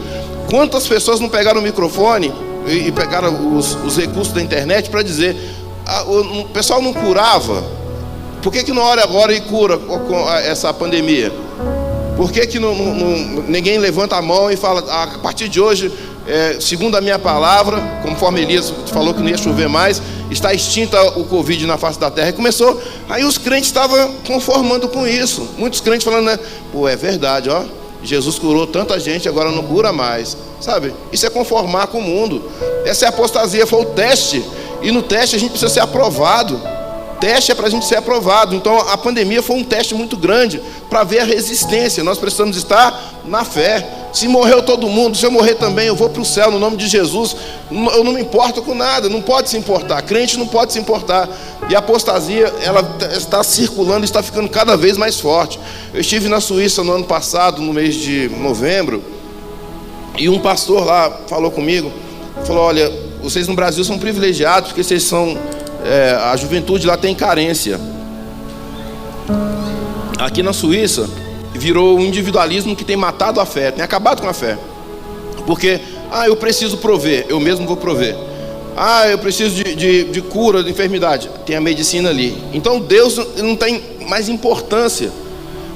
Quantas pessoas não pegaram o microfone e pegaram os recursos da internet para dizer: o pessoal não curava? Por que não ora agora e cura com essa pandemia? Por que ninguém levanta a mão e fala: a partir de hoje, segundo a minha palavra, conforme Elias falou que não ia chover mais, está extinta o Covid na face da terra? E começou, aí os crentes estavam conformando com isso. Muitos crentes falando, né? Pô, é verdade, ó, Jesus curou tanta gente, agora não cura mais. Sabe? Isso é conformar com o mundo. Essa é a apostasia, foi o teste. E no teste a gente precisa ser aprovado. Teste é para a gente ser aprovado. Então a pandemia foi um teste muito grande para ver a resistência. Nós precisamos estar na fé. Se morreu todo mundo, se eu morrer também, eu vou para o céu no nome de Jesus. Eu não me importo com nada, não pode se importar. Crente não pode se importar. E a apostasia, ela está circulando, está ficando cada vez mais forte. Eu estive na Suíça no ano passado, no mês de novembro, e um pastor lá falou comigo, falou: olha, vocês no Brasil são privilegiados, porque vocês são... a juventude lá tem carência. Aqui na Suíça virou um individualismo que tem matado a fé, tem acabado com a fé. Porque, eu preciso prover, eu mesmo vou prover. Eu preciso de cura de enfermidade, tem a medicina ali. Então Deus não tem mais importância.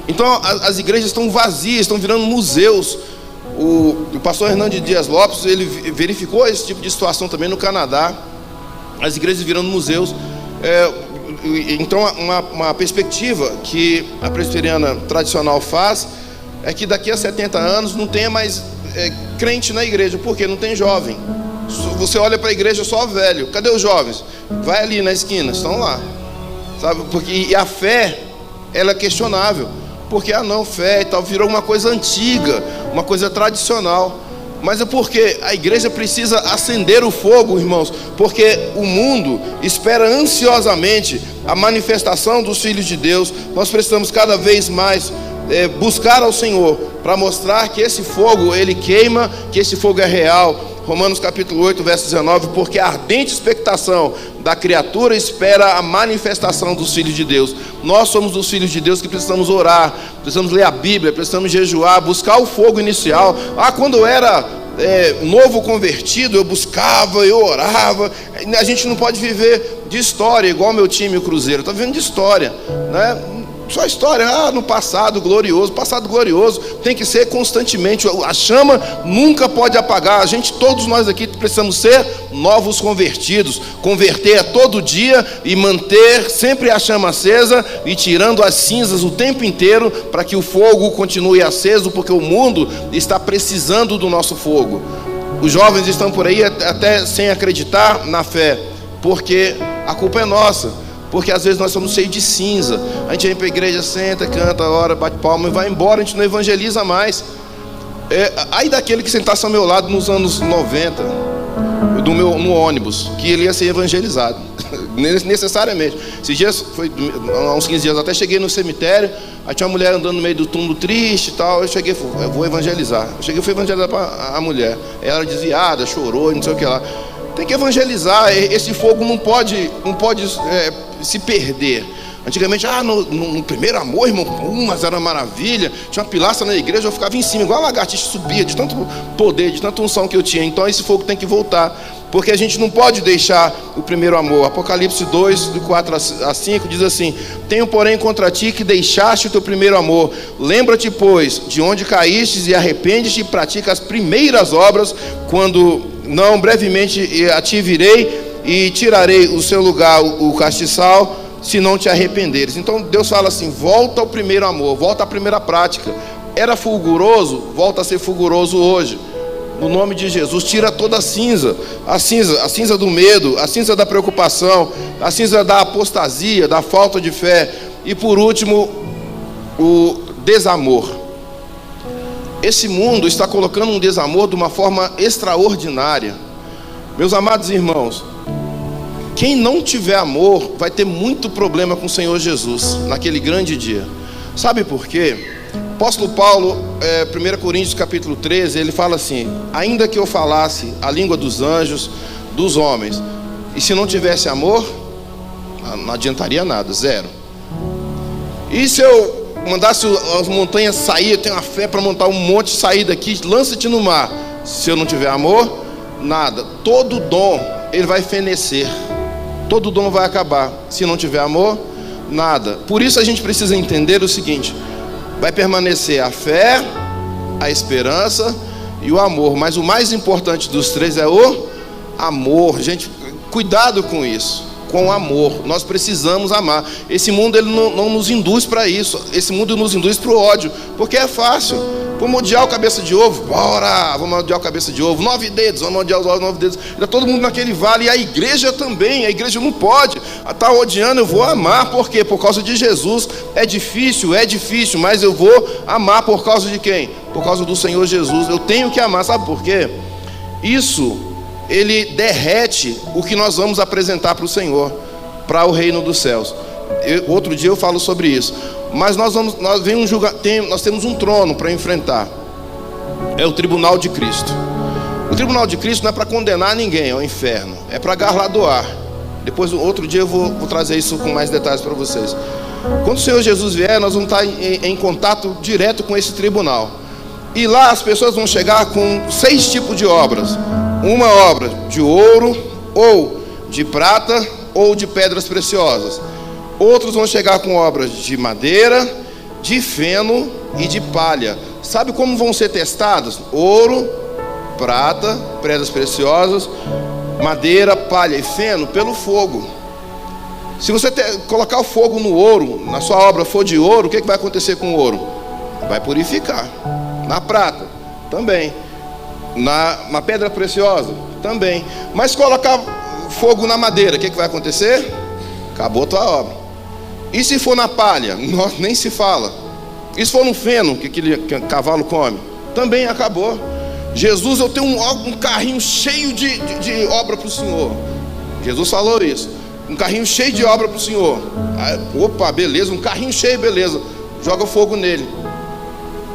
Então as igrejas estão vazias, estão virando museus. O pastor Hernando Dias Lopes, ele verificou esse tipo de situação também no Canadá. As igrejas virando museus. Então uma perspectiva que a presbiteriana tradicional faz é que daqui a 70 anos não tenha mais crente na igreja. Por quê? Não tem jovem. Você olha para a igreja, só velho. Cadê os jovens? Vai ali na esquina, estão lá, sabe? E a fé, ela é questionável, porque fé e tal virou uma coisa antiga, uma coisa tradicional. Mas é porque a igreja precisa acender o fogo, irmãos, porque o mundo espera ansiosamente a manifestação dos filhos de Deus. Nós precisamos cada vez mais buscar ao Senhor para mostrar que esse fogo, ele queima, que esse fogo é real. Romanos capítulo 8, verso 19: porque a ardente expectação da criatura espera a manifestação dos filhos de Deus. Nós somos os filhos de Deus que precisamos orar, precisamos ler a Bíblia, precisamos jejuar, buscar o fogo inicial. Quando eu era novo convertido, eu buscava, eu orava. A gente não pode viver de história, igual meu time, o Cruzeiro, está vivendo de história, né? Só a história, no passado glorioso. Passado glorioso tem que ser constantemente. A chama nunca pode apagar. Todos nós aqui precisamos ser novos convertidos. Converter a todo dia e manter sempre a chama acesa e tirando as cinzas o tempo inteiro para que o fogo continue aceso, porque o mundo está precisando do nosso fogo. Os jovens estão por aí até sem acreditar na fé, porque a culpa é nossa. Porque às vezes nós somos cheios de cinza. A gente vem para a igreja, senta, canta, ora, bate palma e vai embora. A gente não evangeliza mais. Aí daquele que sentasse ao meu lado nos anos 90, no ônibus, que ele ia ser evangelizado. Necessariamente. Esses dias, há uns 15 dias até, cheguei no cemitério. Aí tinha uma mulher andando no meio do túmulo triste e tal. Eu cheguei, eu vou evangelizar. Fui evangelizar para a mulher. Ela era desviada, chorou, não sei o que lá. Tem que evangelizar. Esse fogo não pode se perder. Antigamente, no primeiro amor, irmão, mas era uma maravilha. Tinha uma pilastra na igreja, eu ficava em cima, igual uma lagartixa, subia de tanto poder, de tanta unção que eu tinha. Então esse fogo tem que voltar, porque a gente não pode deixar o primeiro amor. Apocalipse 2, do 4 a 5, diz assim: tenho, porém, contra ti que deixaste o teu primeiro amor. Lembra-te, pois, de onde caístes, e arrepende-te e pratica as primeiras obras. Quando não, brevemente a ti virei e tirarei o seu lugar o castiçal, se não te arrependeres. Então Deus fala assim: volta ao primeiro amor, volta à primeira prática. Era fulguroso, volta a ser fulguroso hoje. No nome de Jesus, tira toda a cinza do medo, a cinza da preocupação, a cinza da apostasia, da falta de fé. E por último, o desamor. Esse mundo está colocando um desamor de uma forma extraordinária. Meus amados irmãos, quem não tiver amor vai ter muito problema com o Senhor Jesus naquele grande dia. Sabe por quê? Apóstolo Paulo, 1 Coríntios capítulo 13, ele fala assim: ainda que eu falasse a língua dos anjos, dos homens, e se não tivesse amor, não adiantaria nada, zero. E se eu mandasse as montanhas sair, eu tenho uma fé para montar um monte, sair daqui, lança-te no mar, se eu não tiver amor, nada. Todo dom, ele vai fenecer, todo dom vai acabar. Se não tiver amor, nada. Por isso a gente precisa entender o seguinte: vai permanecer a fé, a esperança e o amor. Mas o mais importante dos três é o amor. Gente, cuidado com isso, com o amor. Nós precisamos amar. Esse mundo ele não nos induz para isso. Esse mundo nos induz para o ódio, porque é fácil. Vamos odiar o cabeça de ovo? Bora! Vamos odiar o cabeça de ovo. 9 dedos, vamos odiar os 9 dedos. Está todo mundo naquele vale. E a igreja também. A igreja não pode. Está odiando, eu vou amar. Por quê? Por causa de Jesus. É difícil, mas eu vou amar por causa de quem? Por causa do Senhor Jesus. Eu tenho que amar. Sabe por quê? Isso, ele derrete o que nós vamos apresentar para o Senhor, para o reino dos céus. Outro dia eu falo sobre isso. Mas nós temos um trono para enfrentar. É o tribunal de Cristo. O tribunal de Cristo não é para condenar ninguém ao inferno, é para galardoar. Depois, outro dia eu vou trazer isso com mais detalhes para vocês. Quando o Senhor Jesus vier, nós vamos estar em contato direto com esse tribunal. E lá as pessoas vão chegar com 6 tipos de obras. Uma obra de ouro, ou de prata, ou de pedras preciosas. Outros vão chegar com obras de madeira, de feno e de palha. Sabe como vão ser testados? Ouro, prata, pedras preciosas, madeira, palha e feno, pelo fogo. Se você colocar o fogo no ouro, na sua obra for de ouro, o que vai acontecer com o ouro? Vai purificar. Na prata, também. Na pedra preciosa, também. Mas colocar fogo na madeira, o que vai acontecer? Acabou a tua obra. E se for na palha? Nem se fala. E se for no feno, que aquele cavalo come? Também acabou. Jesus, eu tenho um carrinho cheio de obra para o Senhor. Jesus falou isso. Um carrinho cheio de obra para o Senhor. Opa, beleza, um carrinho cheio, beleza. Joga fogo nele.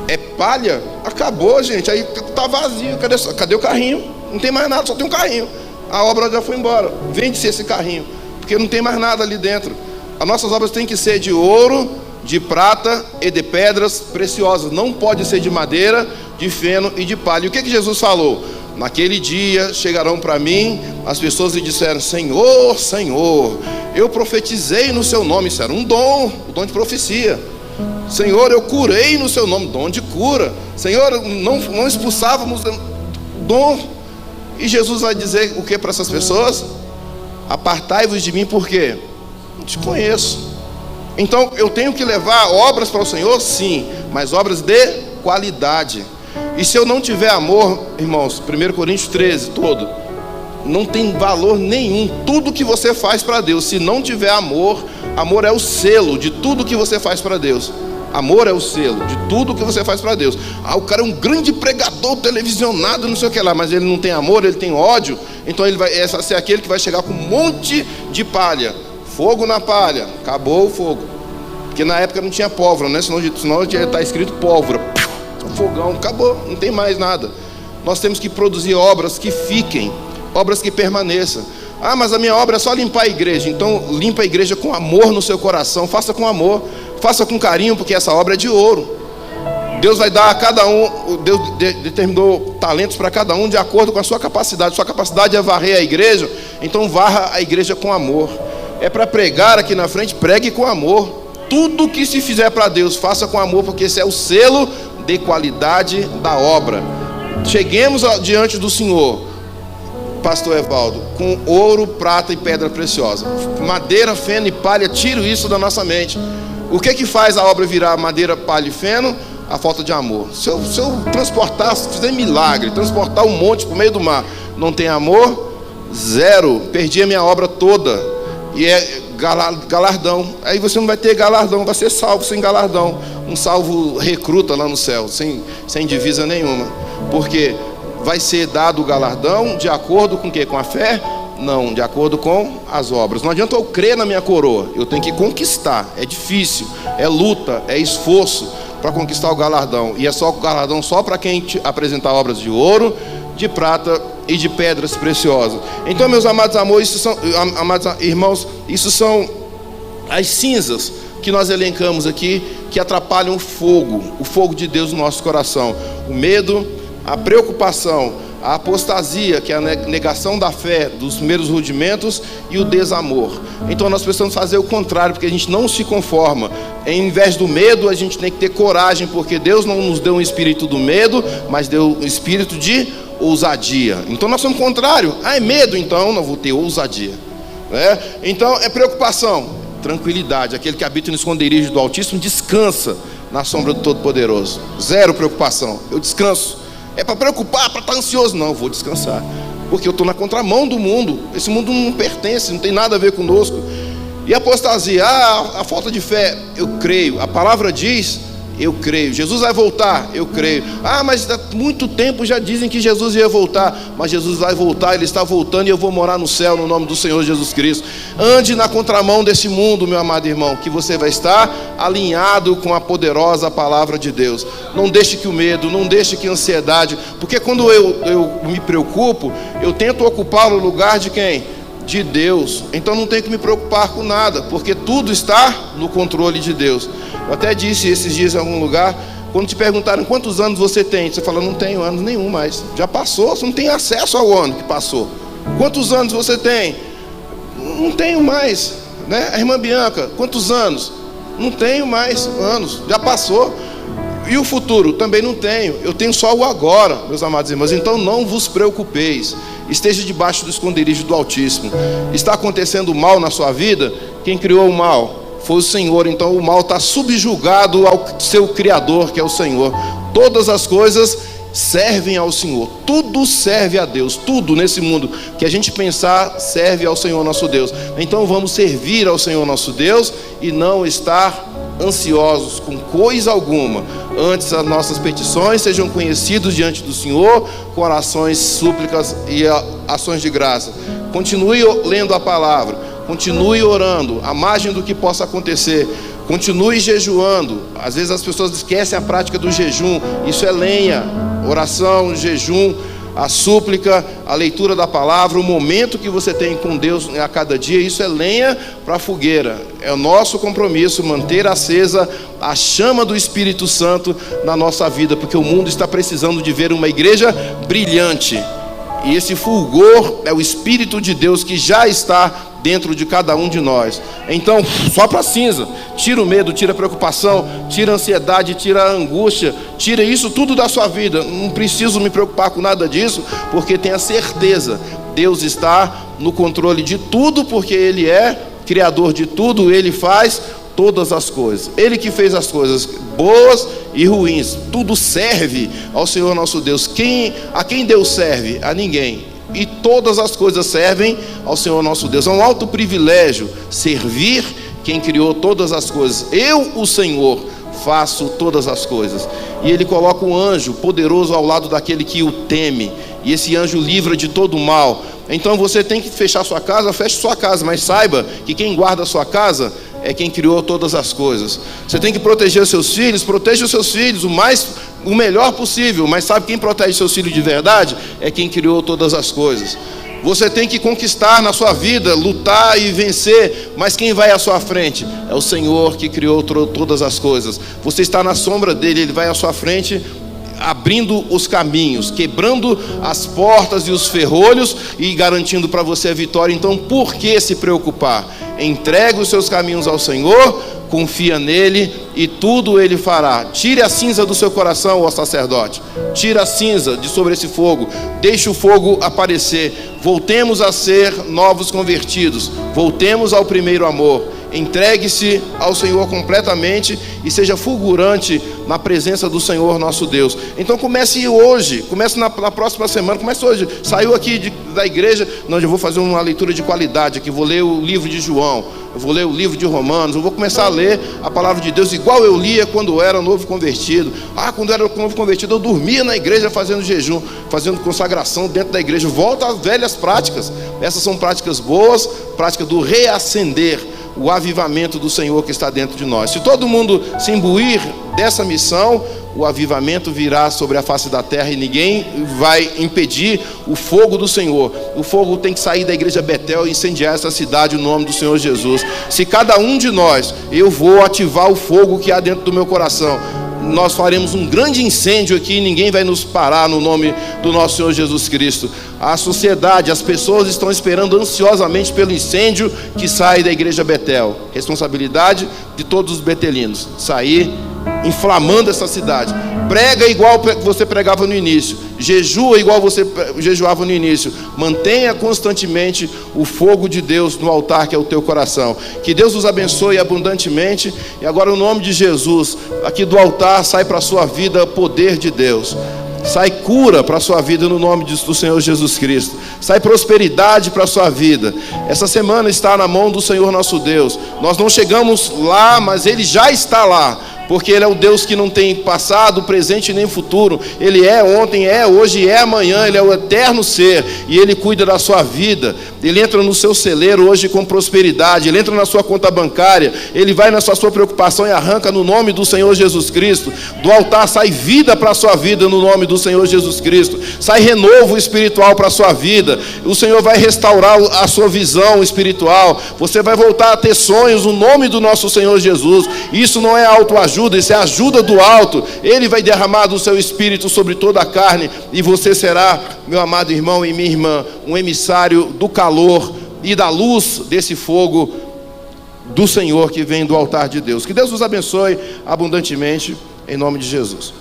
É palha? Acabou, gente. Aí tá vazio. Cadê o carrinho? Não tem mais nada, só tem um carrinho. A obra já foi embora. Vende-se esse carrinho, porque não tem mais nada ali dentro. As nossas obras têm que ser de ouro, de prata e de pedras preciosas. Não pode ser de madeira, de feno e de palha. E o que Jesus falou? Naquele dia chegarão para mim as pessoas e disseram: Senhor, Senhor, eu profetizei no seu nome. Isso era um dom, o dom de profecia. Senhor, eu curei no seu nome, dom de cura. Senhor, não expulsávamos, dom. E Jesus vai dizer o que para essas pessoas? Apartai-vos de mim, por quê? Não te conheço. Então eu tenho que levar obras para o Senhor? Sim, mas obras de qualidade. E se eu não tiver amor, irmãos, 1 Coríntios 13 todo, não tem valor nenhum. Tudo que você faz para Deus, se não tiver amor, amor é o selo de tudo que você faz para Deus. Amor é o selo de tudo que você faz para Deus. O cara é um grande pregador televisionado, não sei o que lá, mas ele não tem amor, ele tem ódio. Então ele vai ser aquele que vai chegar com um monte de palha. Fogo na palha, acabou o fogo. Porque na época não tinha pólvora, né? Senão já está escrito pólvora. Fogão, acabou, não tem mais nada. Nós temos que produzir obras que fiquem, obras que permaneçam. Ah, mas a minha obra é só limpar a igreja. Então limpa a igreja com amor no seu coração. Faça com amor, faça com carinho, porque essa obra é de ouro. Deus vai dar a cada um, Deus determinou talentos para cada um de acordo com a sua capacidade. Sua capacidade é varrer a igreja, então varra a igreja com amor. É para pregar aqui na frente, pregue com amor. Tudo que se fizer para Deus, faça com amor, porque esse é o selo de qualidade da obra. Cheguemos diante do Senhor, pastor Evaldo, com ouro, prata e pedra preciosa. Madeira, feno e palha, tiro isso da nossa mente. O que faz a obra virar madeira, palha e feno? A falta de amor. Se eu transportar, se fizer milagre, transportar um monte para o meio do mar, não tem amor, zero, perdi a minha obra toda. E é galardão. Aí você não vai ter galardão, vai ser salvo sem galardão. Um salvo recruta lá no céu, sem divisa nenhuma. Porque vai ser dado o galardão de acordo com o quê? Com a fé? Não, de acordo com as obras. Não adianta eu crer na minha coroa, eu tenho que conquistar. É difícil, é luta, é esforço para conquistar o galardão. E é só o galardão só para quem apresentar obras de ouro, de prata e de pedras preciosas. Então, meus amados amados irmãos, isso são as cinzas que nós elencamos aqui, que atrapalham o fogo de Deus no nosso coração. O medo, a preocupação, a apostasia, que é a negação da fé, dos primeiros rudimentos, e o desamor. Então nós precisamos fazer o contrário, porque a gente não se conforma. Em vez do medo, a gente tem que ter coragem, porque Deus não nos deu um espírito do medo, mas deu um espírito de ousadia. Então nós somos o contrário. É medo, então não vou ter ousadia. Então é preocupação, tranquilidade. Aquele que habita no esconderijo do Altíssimo descansa na sombra do Todo-Poderoso. Zero preocupação, eu descanso. É para preocupar, para estar ansioso? Não, eu vou descansar, porque eu estou na contramão do mundo. Esse mundo não pertence, não tem nada a ver conosco. E a apostasia, a falta de fé, eu creio. A palavra diz, eu creio. Jesus vai voltar, eu creio. Mas há muito tempo já dizem que Jesus ia voltar. Mas Jesus vai voltar, Ele está voltando, e eu vou morar no céu no nome do Senhor Jesus Cristo. Ande na contramão desse mundo, meu amado irmão, que você vai estar alinhado com a poderosa palavra de Deus. Não deixe que o medo, não deixe que a ansiedade, porque quando eu me preocupo, eu tento ocupar o lugar de quem? De Deus. Então não tenho que me preocupar com nada, porque tudo está no controle de Deus. Eu até disse esses dias em algum lugar, quando te perguntaram quantos anos você tem, você fala, não tenho anos nenhum mais, já passou, você não tem acesso ao ano que passou. Quantos anos você tem? Não tenho mais, né? A irmã Bianca, quantos anos? Não tenho mais anos, já passou. E o futuro? Também não tenho, eu tenho só o agora, meus amados irmãos. Então não vos preocupeis, esteja debaixo do esconderijo do Altíssimo. Está acontecendo mal na sua vida? Quem criou o mal? Foi o Senhor. Então o mal está subjugado ao seu Criador, que é o Senhor. Todas as coisas servem ao Senhor, tudo serve a Deus, tudo nesse mundo que a gente pensar serve ao Senhor nosso Deus. Então vamos servir ao Senhor nosso Deus e não estar ansiosos com coisa alguma. Antes as nossas petições sejam conhecidas diante do Senhor com orações, súplicas e ações de graça. Continue lendo a palavra, continue orando, à margem do que possa acontecer. Continue jejuando. Às vezes as pessoas esquecem a prática do jejum. Isso é lenha. Oração, jejum, a súplica, a leitura da palavra, o momento que você tem com Deus a cada dia, isso é lenha para a fogueira. É o nosso compromisso manter acesa a chama do Espírito Santo na nossa vida, porque o mundo está precisando de ver uma igreja brilhante. E esse fulgor é o Espírito de Deus que já está dentro de cada um de nós. Então, sopra a cinza, tira o medo, tira a preocupação, tira a ansiedade, tira a angústia, tira isso tudo da sua vida. Não preciso me preocupar com nada disso, porque tenha certeza, Deus está no controle de tudo, porque Ele é Criador de tudo, Ele faz todas as coisas. Ele que fez as coisas boas e ruins, tudo serve ao Senhor nosso Deus. A quem Deus serve? A ninguém. E todas as coisas servem ao Senhor nosso Deus. É um alto privilégio servir quem criou todas as coisas. Eu, o Senhor, faço todas as coisas. E Ele coloca um anjo poderoso ao lado daquele que o teme, e esse anjo livra de todo o mal. Então você tem que fechar sua casa, feche sua casa, mas saiba que quem guarda a sua casa é quem criou todas as coisas. Você tem que proteger os seus filhos, proteja os seus filhos o melhor possível, mas sabe quem protege seus filhos de verdade? É quem criou todas as coisas. Você tem que conquistar na sua vida, lutar e vencer, mas quem vai à sua frente? É o Senhor que criou todas as coisas. Você está na sombra dele, Ele vai à sua frente, abrindo os caminhos, quebrando as portas e os ferrolhos e garantindo para você a vitória. Então, por que se preocupar? Entregue os seus caminhos ao Senhor, confia nele e tudo Ele fará. Tire a cinza do seu coração, ó sacerdote. Tira a cinza de sobre esse fogo. Deixe o fogo aparecer. Voltemos a ser novos convertidos. Voltemos ao primeiro amor. Entregue-se ao Senhor completamente e seja fulgurante na presença do Senhor nosso Deus. Então comece hoje, comece na próxima semana, comece hoje. Saiu aqui da igreja, não, eu vou fazer uma leitura de qualidade aqui, vou ler o livro de João, eu vou ler o livro de Romanos, eu vou começar a ler a palavra de Deus igual eu lia quando eu era novo convertido. Quando eu era novo convertido, eu dormia na igreja fazendo jejum, fazendo consagração dentro da igreja. Volta às velhas práticas. Essas são práticas boas, prática do reacender o avivamento do Senhor que está dentro de nós. Se todo mundo se imbuir dessa missão, o avivamento virá sobre a face da terra e ninguém vai impedir o fogo do Senhor. O fogo tem que sair da igreja Betel e incendiar essa cidade no nome do Senhor Jesus. Se cada um de nós, eu vou ativar o fogo que há dentro do meu coração, nós faremos um grande incêndio aqui e ninguém vai nos parar no nome do nosso Senhor Jesus Cristo. A sociedade, as pessoas estão esperando ansiosamente pelo incêndio que sai da igreja Betel. Responsabilidade de todos os betelinos, sair inflamando essa cidade. Prega igual você pregava no início, jejua igual você jejuava no início. Mantenha constantemente o fogo de Deus no altar que é o teu coração. Que Deus os abençoe abundantemente. E agora, no nome de Jesus, aqui do altar sai para a sua vida poder de Deus. Sai cura para a sua vida no nome do Senhor Jesus Cristo. Sai prosperidade para a sua vida. Essa semana está na mão do Senhor nosso Deus. Nós não chegamos lá, mas Ele já está lá. Porque Ele é o Deus que não tem passado, presente nem futuro. Ele é ontem, é hoje e é amanhã. Ele é o eterno ser e Ele cuida da sua vida. Ele entra no seu celeiro hoje com prosperidade. Ele entra na sua conta bancária. Ele vai na sua preocupação e arranca no nome do Senhor Jesus Cristo. Do altar sai vida para a sua vida no nome do Senhor Jesus Cristo. Sai renovo espiritual para a sua vida. O Senhor vai restaurar a sua visão espiritual. Você vai voltar a ter sonhos no nome do nosso Senhor Jesus. Isso não é autoajuda. Isso é ajuda do alto. Ele vai derramar do seu espírito sobre toda a carne, e você será, meu amado irmão e minha irmã, um emissário do calor e da luz desse fogo do Senhor que vem do altar de Deus. Que Deus nos abençoe abundantemente, em nome de Jesus.